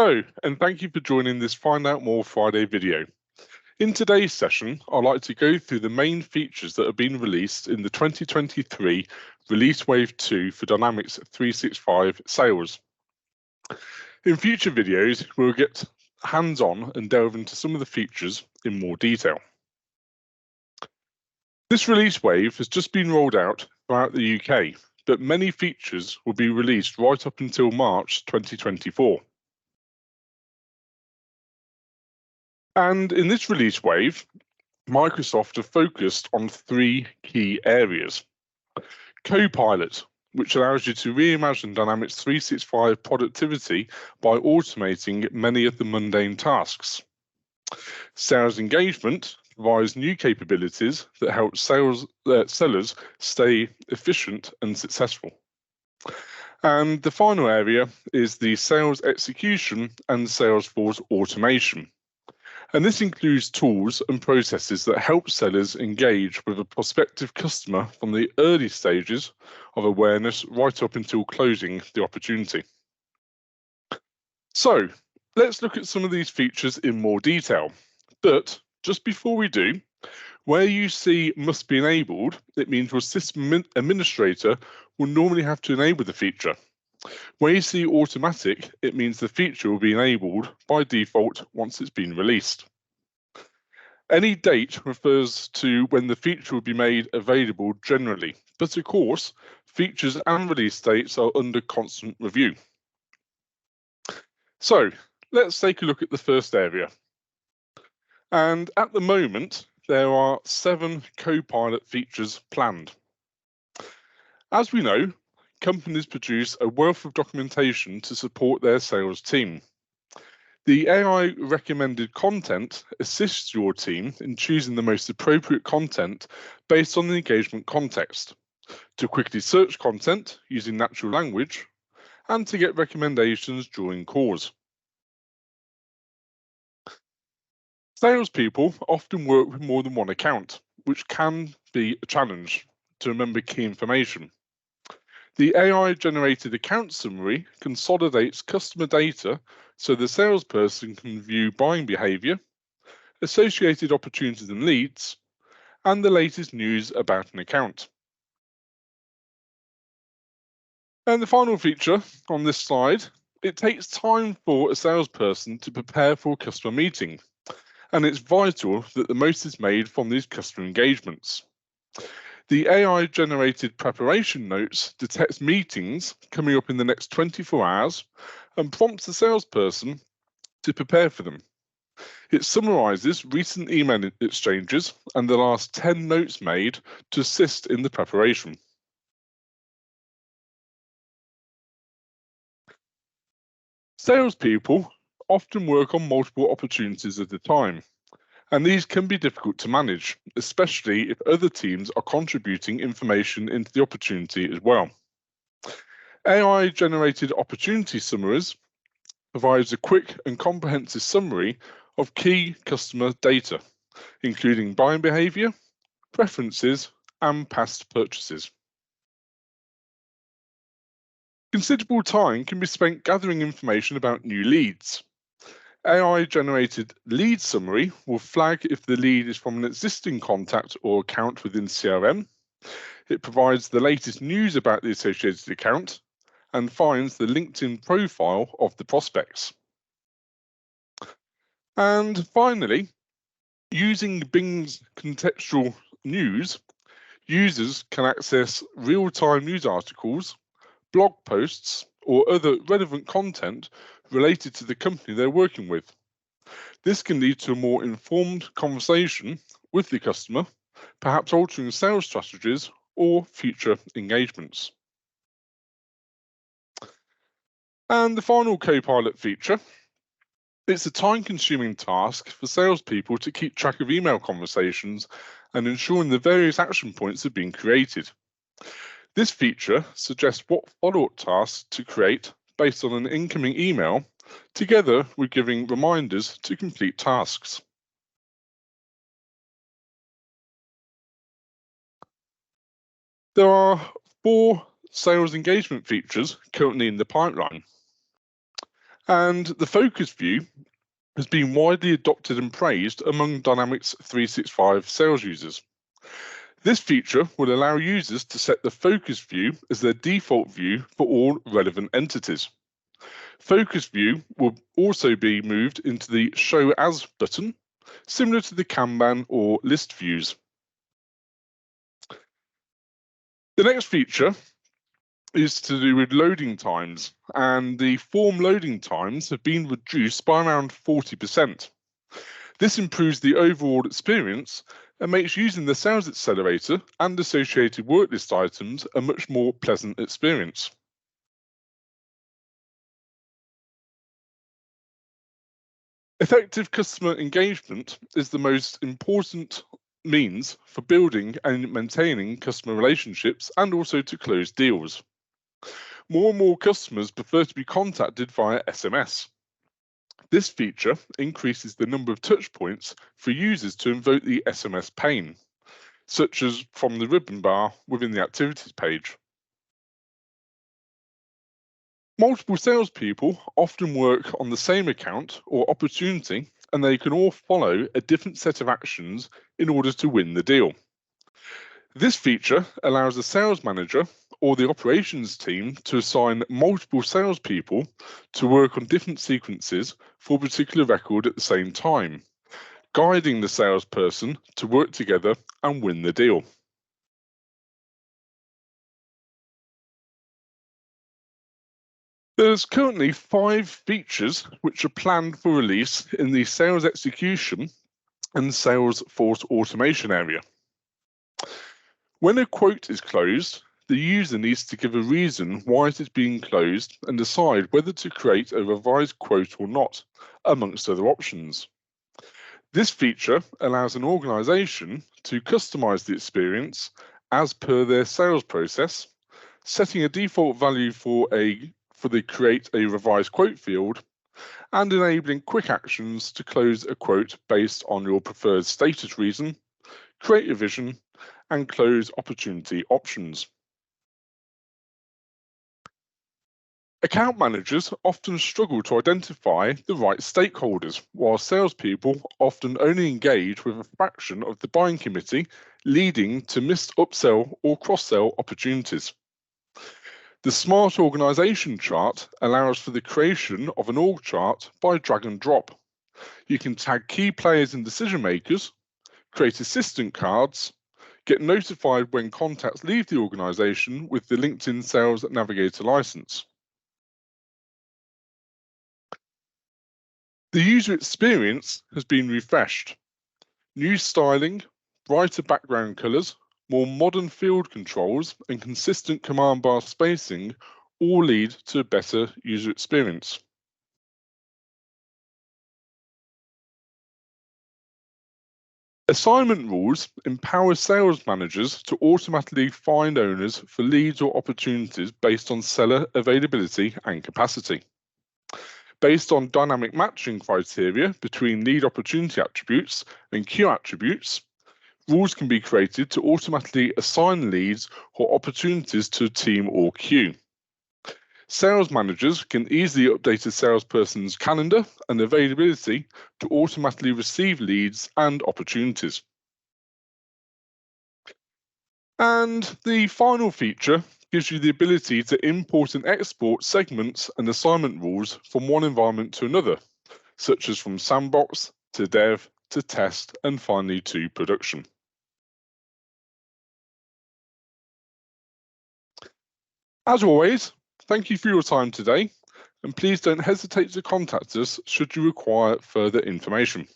Hello, and thank you for joining this Find Out More Friday video. In today's session, I'd like to go through the main features that have been released in the 2023 Release Wave 2 for Dynamics 365 Sales. In future videos, we'll get hands-on and delve into some of the features in more detail. This release wave has just been rolled out throughout the UK, but many features will be released right up until March 2024. And in this release wave, Microsoft have focused on three key areas. Copilot, which allows you to reimagine Dynamics 365 productivity by automating many of the mundane tasks. Sales Engagement provides new capabilities that help sellers stay efficient and successful. And the final area is the Sales Execution and Salesforce Automation. And this includes tools and processes that help sellers engage with a prospective customer from the early stages of awareness right up until closing the opportunity. So let's look at some of these features in more detail. But just before we do, where you see must be enabled, it means your system administrator will normally have to enable the feature. Where you see automatic, it means the feature will be enabled by default once it's been released. Any date refers to when the feature will be made available generally, but of course, features and release dates are under constant review. So let's take a look at the first area. And at the moment, there are 7 Copilot features planned. As we know, companies produce a wealth of documentation to support their sales team. The AI recommended content assists your team in choosing the most appropriate content based on the engagement context, to quickly search content using natural language, and to get recommendations during calls. Salespeople often work with more than one account, which can be a challenge to remember key information. The AI-generated account summary consolidates customer data so the salesperson can view buying behavior, associated opportunities and leads, and the latest news about an account. And the final feature on this slide, it takes time for a salesperson to prepare for a customer meeting, and it's vital that the most is made from these customer engagements. The AI-generated preparation notes detects meetings coming up in the next 24 hours and prompts the salesperson to prepare for them. It summarizes recent email exchanges and the last 10 notes made to assist in the preparation. Salespeople often work on multiple opportunities at a time, and these can be difficult to manage, especially if other teams are contributing information into the opportunity as well. AI-generated opportunity summaries provides a quick and comprehensive summary of key customer data, including buying behavior, preferences, and past purchases. Considerable time can be spent gathering information about new leads. AI-generated lead summary will flag if the lead is from an existing contact or account within CRM. It provides the latest news about the associated account and finds the LinkedIn profile of the prospects. And finally, using Bing's contextual news, users can access real-time news articles, blog posts, or other relevant content related to the company they're working with. This can lead to a more informed conversation with the customer, perhaps altering sales strategies or future engagements. And the final Copilot feature, it's a time-consuming task for salespeople to keep track of email conversations and ensuring the various action points have been created. This feature suggests what follow-up tasks to create based on an incoming email, together with giving reminders to complete tasks. There are 4 sales engagement features currently in the pipeline. And the focus view has been widely adopted and praised among Dynamics 365 sales users. This feature will allow users to set the focus view as their default view for all relevant entities. Focus view will also be moved into the Show As button, similar to the Kanban or list views. The next feature is to do with loading times, and the form loading times have been reduced by around 40%. This improves the overall experience and makes using the Sales Accelerator and associated worklist items a much more pleasant experience. Effective customer engagement is the most important means for building and maintaining customer relationships and also to close deals. More and more customers prefer to be contacted via SMS. This feature increases the number of touch points for users to invoke the SMS pane, such as from the ribbon bar within the activities page. Multiple salespeople often work on the same account or opportunity, and they can all follow a different set of actions in order to win the deal. This feature allows the sales manager or the operations team to assign multiple salespeople to work on different sequences for a particular record at the same time, guiding the salesperson to work together and win the deal. There's currently 5 features which are planned for release in the sales execution and Salesforce automation area. When a quote is closed, the user needs to give a reason why it is being closed and decide whether to create a revised quote or not, amongst other options. This feature allows an organization to customize the experience as per their sales process, setting a default value for the create a revised quote field, and enabling quick actions to close a quote based on your preferred status reason, create revision, and close opportunity options. Account managers often struggle to identify the right stakeholders, while salespeople often only engage with a fraction of the buying committee, leading to missed upsell or cross-sell opportunities. The Smart Organization chart allows for the creation of an org chart by drag and drop. You can tag key players and decision makers, create assistant cards, get notified when contacts leave the organization with the LinkedIn Sales Navigator license. The user experience has been refreshed. New styling, brighter background colors, more modern field controls, and consistent command bar spacing all lead to a better user experience. Assignment rules empower sales managers to automatically find owners for leads or opportunities based on seller availability and capacity. Based on dynamic matching criteria between lead opportunity attributes and queue attributes, rules can be created to automatically assign leads or opportunities to a team or queue. Sales managers can easily update a salesperson's calendar and availability to automatically receive leads and opportunities. And the final feature gives you the ability to import and export segments and assignment rules from one environment to another, such as from sandbox to dev to test and finally to production. As always, thank you for your time today, and please don't hesitate to contact us should you require further information.